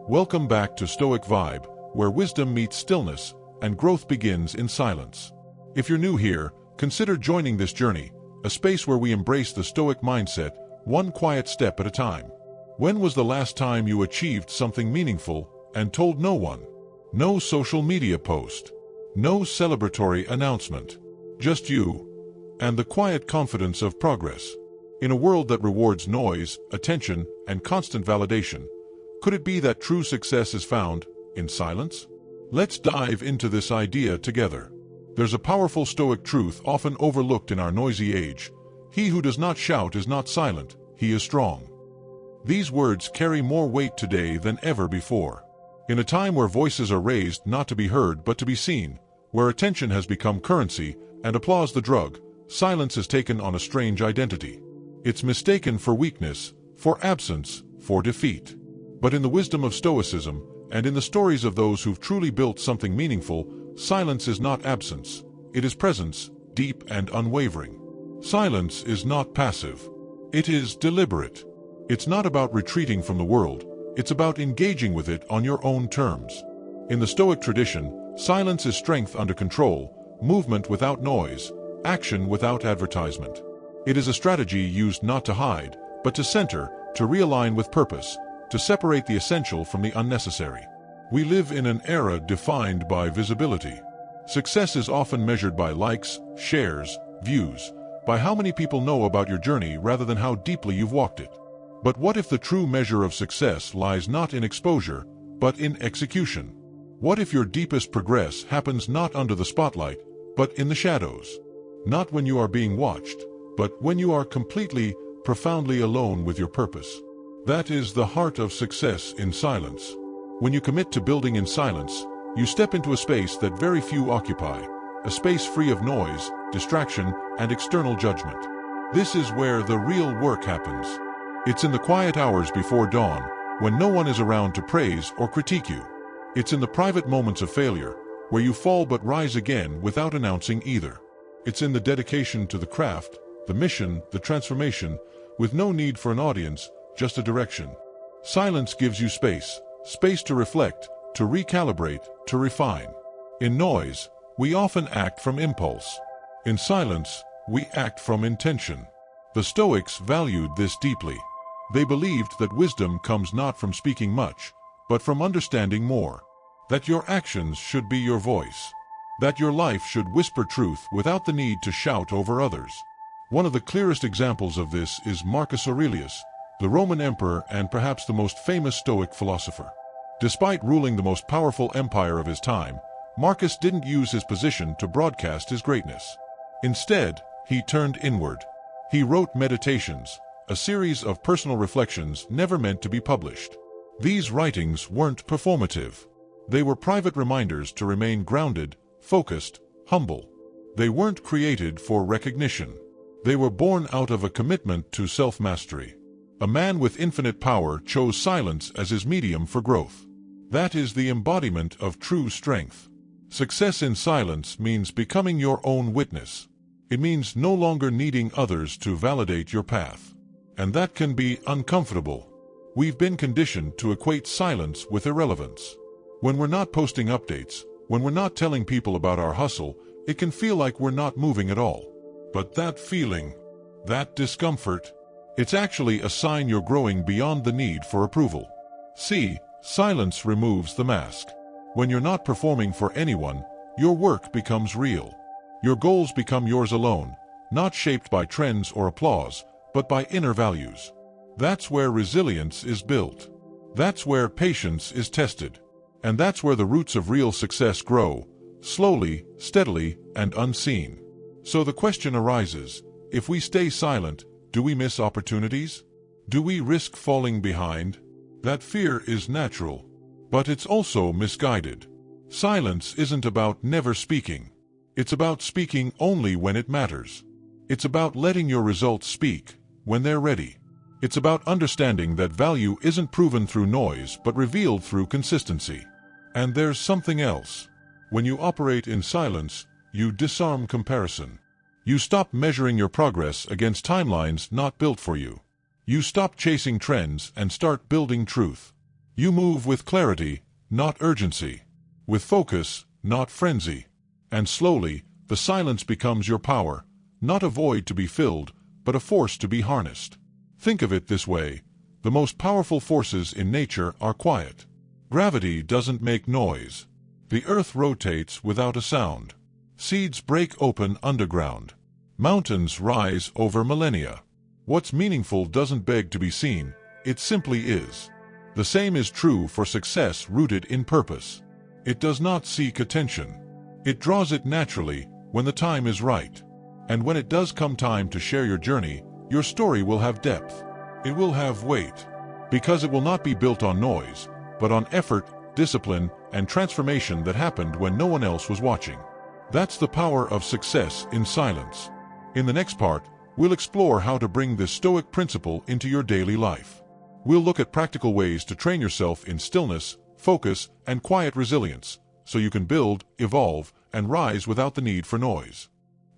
Welcome back to Stoic Vibe, where wisdom meets stillness and growth begins in silence. If you're new here, consider joining this journey, a space where we embrace the Stoic mindset, one quiet step at a time. When was the last time you achieved something meaningful and told no one? No social media post. No celebratory announcement. Just you and the quiet confidence of progress. In a world that rewards noise, attention, and constant validation, could it be that true success is found in silence? Let's dive into this idea together. There's a powerful Stoic truth often overlooked in our noisy age. He who does not shout is not silent, he is strong. These words carry more weight today than ever before. In a time where voices are raised not to be heard but to be seen, where attention has become currency and applause the drug, silence has taken on a strange identity. It's mistaken for weakness, for absence, for defeat. But in the wisdom of Stoicism, and in the stories of those who've truly built something meaningful, silence is not absence. It is presence, deep and unwavering. Silence is not passive. It is deliberate. It's not about retreating from the world. It's about engaging with it on your own terms. In the Stoic tradition, silence is strength under control, movement without noise, action without advertisement. It is a strategy used not to hide, but to center, to realign with purpose, to separate the essential from the unnecessary. We live in an era defined by visibility. Success is often measured by likes, shares, views, by how many people know about your journey rather than how deeply you've walked it. But what if the true measure of success lies not in exposure, but in execution? What if your deepest progress happens not under the spotlight, but in the shadows? Not when you are being watched, but when you are completely, profoundly alone with your purpose. That is the heart of success in silence. When you commit to building in silence, you step into a space that very few occupy, a space free of noise, distraction, and external judgment. This is where the real work happens. It's in the quiet hours before dawn, when no one is around to praise or critique you. It's in the private moments of failure, where you fall but rise again without announcing either. It's in the dedication to the craft, the mission, the transformation, with no need for an audience, just a direction. Silence gives you space, space to reflect, to recalibrate, to refine. In noise, we often act from impulse. In silence, we act from intention. The Stoics valued this deeply. They believed that wisdom comes not from speaking much, but from understanding more. That your actions should be your voice. That your life should whisper truth without the need to shout over others. One of the clearest examples of this is Marcus Aurelius, the Roman emperor and perhaps the most famous Stoic philosopher. Despite ruling the most powerful empire of his time, Marcus didn't use his position to broadcast his greatness. Instead, he turned inward. He wrote Meditations, a series of personal reflections never meant to be published. These writings weren't performative. They were private reminders to remain grounded, focused, humble. They weren't created for recognition. They were born out of a commitment to self-mastery. A man with infinite power chose silence as his medium for growth. That is the embodiment of true strength. Success in silence means becoming your own witness. It means no longer needing others to validate your path. And that can be uncomfortable. We've been conditioned to equate silence with irrelevance. When we're not posting updates, when we're not telling people about our hustle, it can feel like we're not moving at all. But that feeling, that discomfort, it's actually a sign you're growing beyond the need for approval. See, silence removes the mask. When you're not performing for anyone, your work becomes real. Your goals become yours alone, not shaped by trends or applause, but by inner values. That's where resilience is built. That's where patience is tested. And that's where the roots of real success grow, slowly, steadily, and unseen. So the question arises, if we stay silent, do we miss opportunities? Do we risk falling behind? That fear is natural, but it's also misguided. Silence isn't about never speaking. It's about speaking only when it matters. It's about letting your results speak when they're ready. It's about understanding that value isn't proven through noise but revealed through consistency. And there's something else. When you operate in silence, you disarm comparison. You stop measuring your progress against timelines not built for you. You stop chasing trends and start building truth. You move with clarity, not urgency. With focus, not frenzy. And slowly, the silence becomes your power, not a void to be filled, but a force to be harnessed. Think of it this way. The most powerful forces in nature are quiet. Gravity doesn't make noise. The earth rotates without a sound. Seeds break open underground. Mountains rise over millennia. What's meaningful doesn't beg to be seen, it simply is. The same is true for success rooted in purpose. It does not seek attention. It draws it naturally when the time is right. And when it does come time to share your journey, your story will have depth. It will have weight. Because it will not be built on noise, but on effort, discipline, and transformation that happened when no one else was watching. That's the power of success in silence. In the next part, we'll explore how to bring this Stoic principle into your daily life. We'll look at practical ways to train yourself in stillness, focus, and quiet resilience, so you can build, evolve, and rise without the need for noise.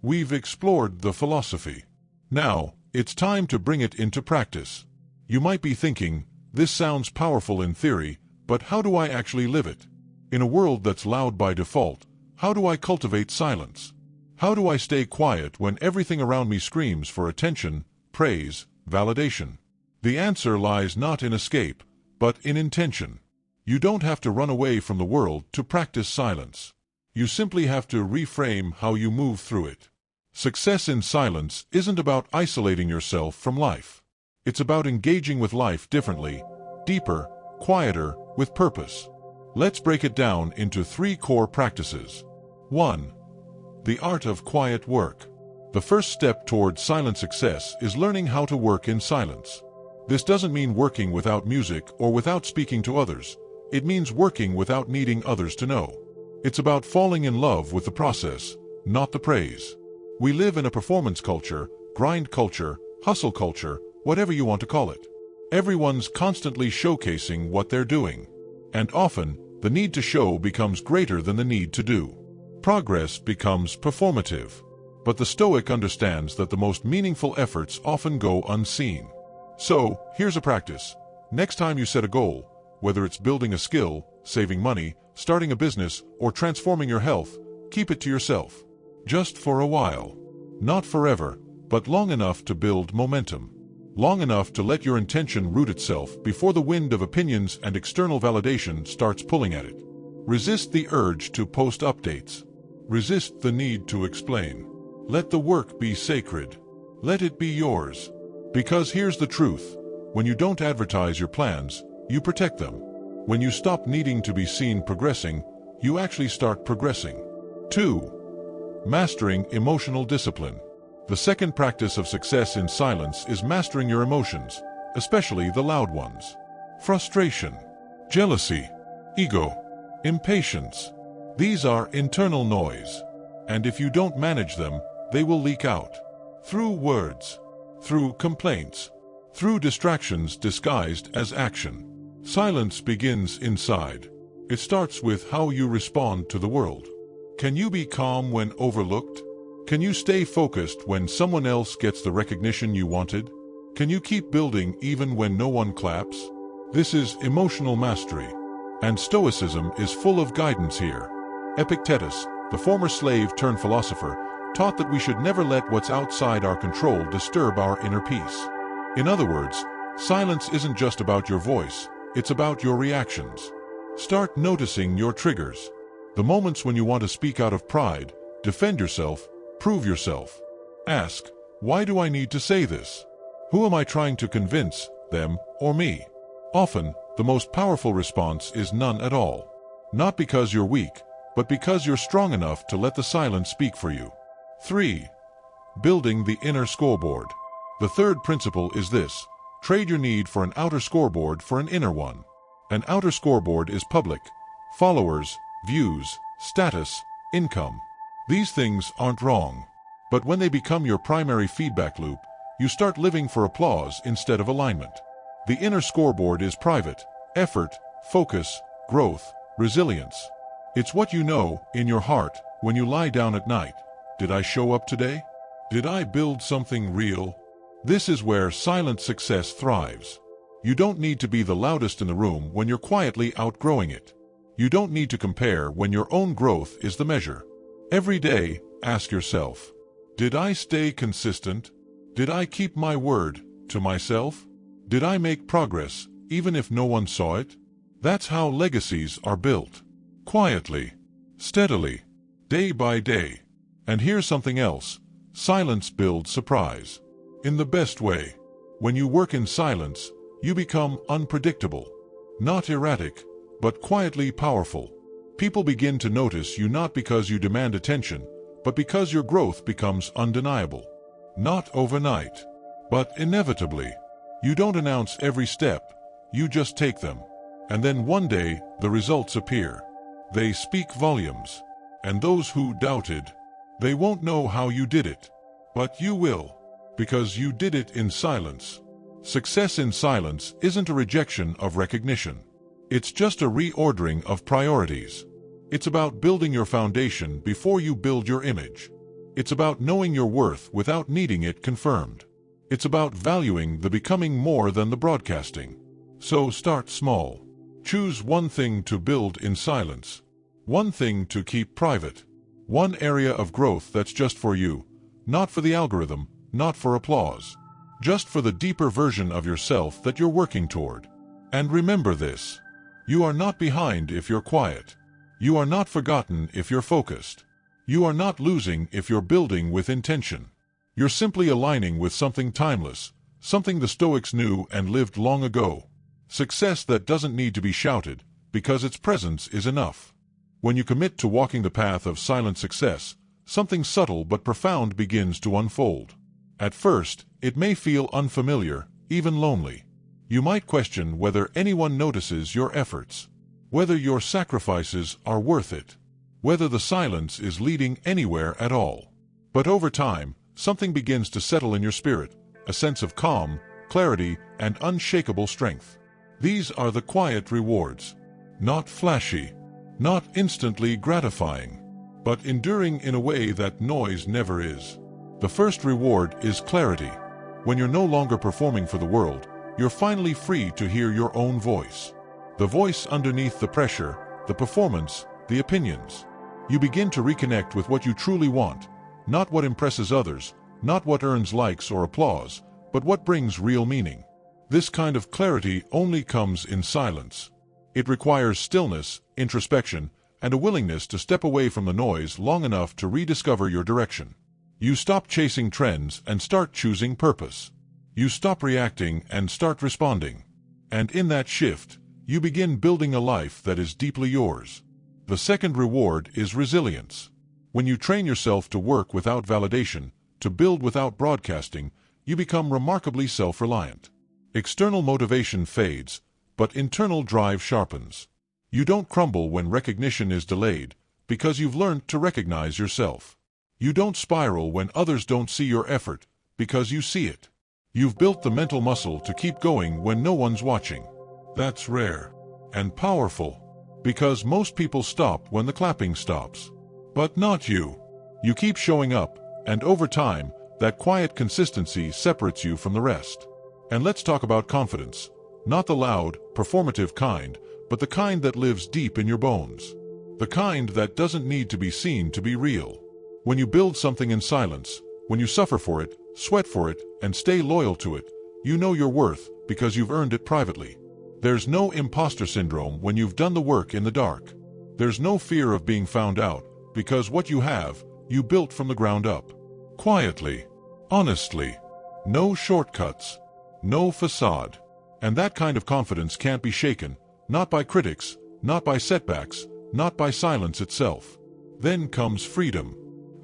We've explored the philosophy. Now, it's time to bring it into practice. You might be thinking, this sounds powerful in theory, but how do I actually live it? In a world that's loud by default, how do I cultivate silence? How do I stay quiet when everything around me screams for attention, praise, validation? The answer lies not in escape, but in intention. You don't have to run away from the world to practice silence. You simply have to reframe how you move through it. Success in silence isn't about isolating yourself from life. It's about engaging with life differently, deeper, quieter, with purpose. Let's break it down into 3 core practices. 1. The art of quiet work. The first step toward silent success is learning how to work in silence. This doesn't mean working without music or without speaking to others. It means working without needing others to know. It's about falling in love with the process, not the praise. We live in a performance culture, grind culture, hustle culture, whatever you want to call it. Everyone's constantly showcasing what they're doing. And often, the need to show becomes greater than the need to do. Progress becomes performative. But the Stoic understands that the most meaningful efforts often go unseen. So, here's a practice. Next time you set a goal, whether it's building a skill, saving money, starting a business, or transforming your health, keep it to yourself. Just for a while. Not forever, but long enough to build momentum. Long enough to let your intention root itself before the wind of opinions and external validation starts pulling at it. Resist the urge to post updates. Resist the need to explain. Let the work be sacred. Let it be yours. Because here's the truth. When you don't advertise your plans, you protect them. When you stop needing to be seen progressing, you actually start progressing. 2. Mastering emotional discipline. The second practice of success in silence is mastering your emotions, especially the loud ones. Frustration, jealousy, ego, impatience. These are internal noise. And if you don't manage them, they will leak out. Through words, through complaints, through distractions disguised as action. Silence begins inside. It starts with how you respond to the world. Can you be calm when overlooked? Can you stay focused when someone else gets the recognition you wanted? Can you keep building even when no one claps? This is emotional mastery. And Stoicism is full of guidance here. Epictetus, the former slave turned philosopher, taught that we should never let what's outside our control disturb our inner peace. In other words, silence isn't just about your voice, it's about your reactions. Start noticing your triggers. The moments when you want to speak out of pride, defend yourself, prove yourself. Ask, why do I need to say this? Who am I trying to convince, them or me? Often, the most powerful response is none at all. Not because you're weak, but because you're strong enough to let the silence speak for you. 3. Building the inner scoreboard. The third principle is this: trade your need for an outer scoreboard for an inner one. An outer scoreboard is public. Followers, views, status, income. These things aren't wrong. But when they become your primary feedback loop, you start living for applause instead of alignment. The inner scoreboard is private: effort, focus, growth, resilience. It's what you know, in your heart, when you lie down at night. Did I show up today? Did I build something real? This is where silent success thrives. You don't need to be the loudest in the room when you're quietly outgrowing it. You don't need to compare when your own growth is the measure. Every day, ask yourself, did I stay consistent? Did I keep my word to myself? Did I make progress, even if no one saw it? That's how legacies are built. Quietly, steadily, day by day. And here's something else. Silence builds surprise. In the best way. When you work in silence, you become unpredictable. Not erratic, but quietly powerful. People begin to notice you not because you demand attention, but because your growth becomes undeniable. Not overnight, but inevitably. You don't announce every step, you just take them. And then one day, the results appear. They speak volumes. And those who doubted, they won't know how you did it. But you will, because you did it in silence. Success in silence isn't a rejection of recognition. It's just a reordering of priorities. It's about building your foundation before you build your image. It's about knowing your worth without needing it confirmed. It's about valuing the becoming more than the broadcasting. So start small. Choose one thing to build in silence. One thing to keep private. One area of growth that's just for you, not for the algorithm, not for applause. Just for the deeper version of yourself that you're working toward. And remember this. You are not behind if you're quiet. You are not forgotten if you're focused. You are not losing if you're building with intention. You're simply aligning with something timeless, something the Stoics knew and lived long ago. Success that doesn't need to be shouted, because its presence is enough. When you commit to walking the path of silent success, something subtle but profound begins to unfold. At first, it may feel unfamiliar, even lonely. You might question whether anyone notices your efforts, whether your sacrifices are worth it, whether the silence is leading anywhere at all. But over time, something begins to settle in your spirit, a sense of calm, clarity, and unshakable strength. These are the quiet rewards. Not flashy, not instantly gratifying, but enduring in a way that noise never is. The first reward is clarity. When you're no longer performing for the world, you're finally free to hear your own voice. The voice underneath the pressure, the performance, the opinions. You begin to reconnect with what you truly want, not what impresses others, not what earns likes or applause, but what brings real meaning. This kind of clarity only comes in silence. It requires stillness, introspection, and a willingness to step away from the noise long enough to rediscover your direction. You stop chasing trends and start choosing purpose. You stop reacting and start responding. And in that shift, you begin building a life that is deeply yours. The second reward is resilience. When you train yourself to work without validation, to build without broadcasting, you become remarkably self-reliant. External motivation fades, but internal drive sharpens. You don't crumble when recognition is delayed, because you've learned to recognize yourself. You don't spiral when others don't see your effort, because you see it. You've built the mental muscle to keep going when no one's watching. That's rare and powerful, because most people stop when the clapping stops. But not you. You keep showing up, and over time, that quiet consistency separates you from the rest. And let's talk about confidence. Not the loud, performative kind, but the kind that lives deep in your bones. The kind that doesn't need to be seen to be real. When you build something in silence, when you suffer for it, sweat for it, and stay loyal to it, you know your worth because you've earned it privately. There's no imposter syndrome when you've done the work in the dark. There's no fear of being found out, because what you have, you built from the ground up. Quietly. Honestly. No shortcuts. No facade. And that kind of confidence can't be shaken, not by critics, not by setbacks, not by silence itself. Then comes freedom.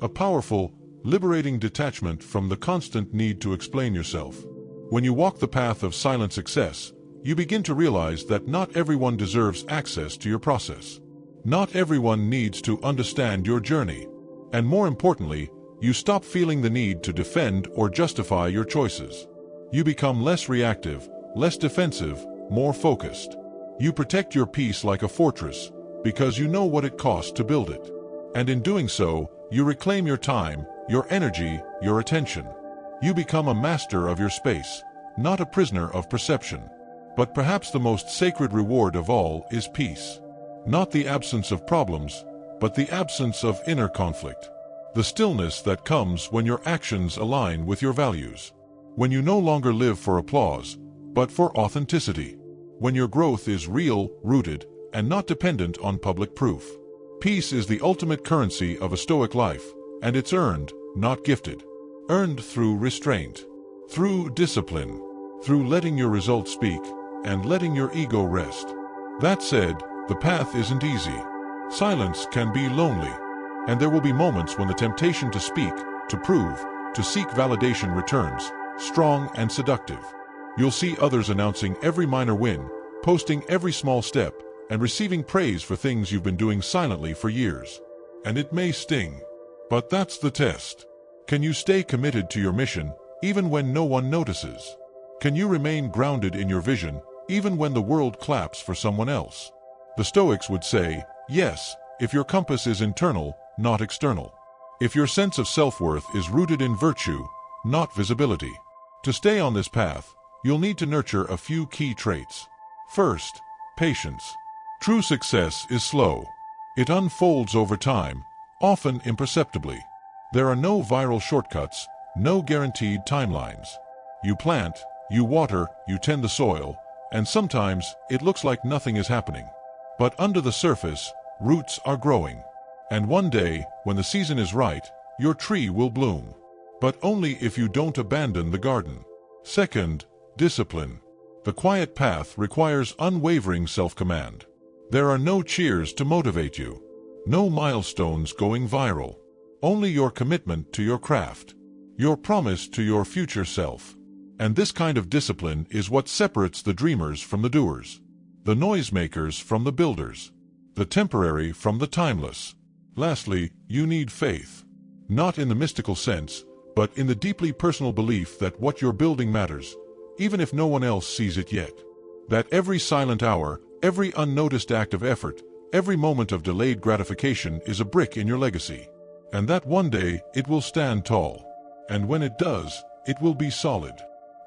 A powerful, liberating detachment from the constant need to explain yourself. When you walk the path of silent success, you begin to realize that not everyone deserves access to your process. Not everyone needs to understand your journey. And more importantly, you stop feeling the need to defend or justify your choices. You become less reactive, less defensive, more focused. You protect your peace like a fortress, because you know what it costs to build it. And in doing so, you reclaim your time, your energy, your attention. You become a master of your space, not a prisoner of perception. But perhaps the most sacred reward of all is peace. Not the absence of problems, but the absence of inner conflict. The stillness that comes when your actions align with your values. When you no longer live for applause, but for authenticity. When your growth is real, rooted, and not dependent on public proof. Peace is the ultimate currency of a Stoic life, and it's earned, not gifted. Earned through restraint, through discipline, through letting your results speak, and letting your ego rest. That said, the path isn't easy. Silence can be lonely, and there will be moments when the temptation to speak, to prove, to seek validation returns, strong and seductive. You'll see others announcing every minor win, posting every small step, and receiving praise for things you've been doing silently for years. And it may sting. But that's the test. Can you stay committed to your mission, even when no one notices? Can you remain grounded in your vision, even when the world claps for someone else? The Stoics would say, yes, if your compass is internal, not external. If your sense of self-worth is rooted in virtue, not visibility. To stay on this path, you'll need to nurture a few key traits. First, patience. True success is slow. It unfolds over time, often imperceptibly. There are no viral shortcuts, no guaranteed timelines. You plant, you water, you tend the soil, and sometimes it looks like nothing is happening. But under the surface, roots are growing. And one day, when the season is right, your tree will bloom. But only if you don't abandon the garden. Second, discipline. The quiet path requires unwavering self-command. There are no cheers to motivate you. No milestones going viral. Only your commitment to your craft. Your promise to your future self. And this kind of discipline is what separates the dreamers from the doers. The noisemakers from the builders. The temporary from the timeless. Lastly, you need faith. Not in the mystical sense, but in the deeply personal belief that what you're building matters, even if no one else sees it yet. That every silent hour, every unnoticed act of effort, every moment of delayed gratification is a brick in your legacy. And that one day it will stand tall. And when it does, it will be solid.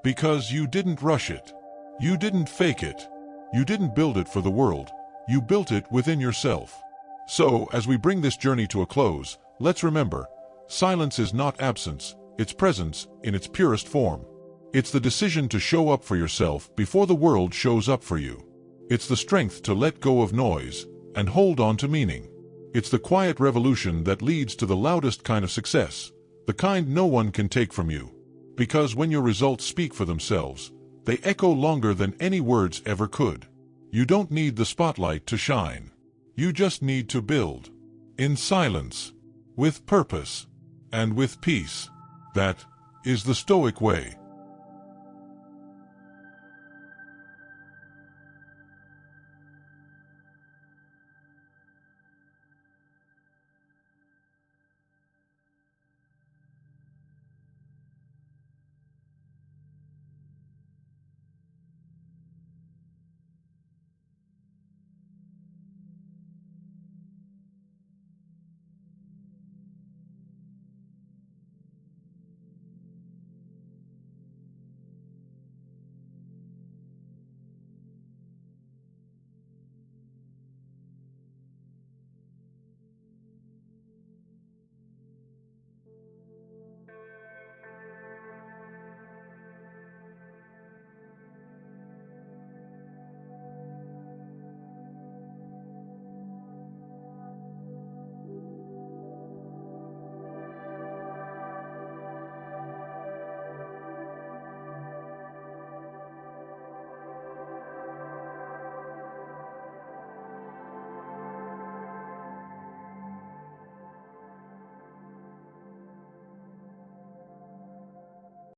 Because you didn't rush it. You didn't fake it. You didn't build it for the world. You built it within yourself. So, as we bring this journey to a close, let's remember, silence is not absence, it's presence in its purest form. It's the decision to show up for yourself before the world shows up for you. It's the strength to let go of noise and hold on to meaning. It's the quiet revolution that leads to the loudest kind of success, the kind no one can take from you. Because when your results speak for themselves, they echo longer than any words ever could. You don't need the spotlight to shine. You just need to build. In silence. With purpose. And with peace. That is the Stoic way.